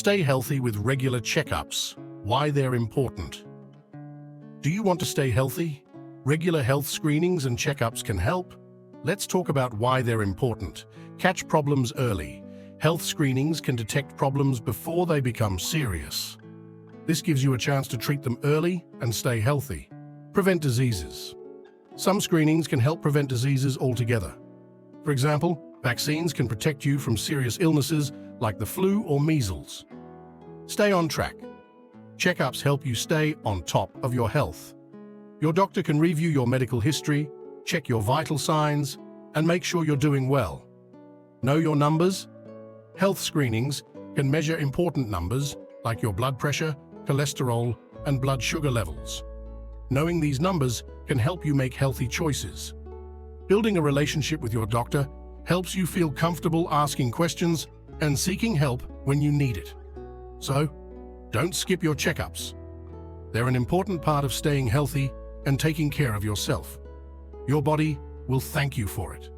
Stay healthy with regular checkups. Why they're important. Do you want to stay healthy? Regular health screenings and checkups can help. Let's talk about why they're important. Catch problems early. Health screenings can detect problems before they become serious. This gives you a chance to treat them early and stay healthy. Prevent diseases. Some screenings can help prevent diseases altogether. For example, vaccines can protect you from serious illnesses like the flu or measles. Stay on track. Checkups help you stay on top of your health. Your doctor can review your medical history, check your vital signs, and make sure you're doing well. Know your numbers? Health screenings can measure important numbers like your blood pressure, cholesterol, and blood sugar levels. Knowing these numbers can help you make healthy choices. Building a relationship with your doctor helps you feel comfortable asking questions and seeking help when you need it. So, don't skip your checkups. They're an important part of staying healthy and taking care of yourself. Your body will thank you for it.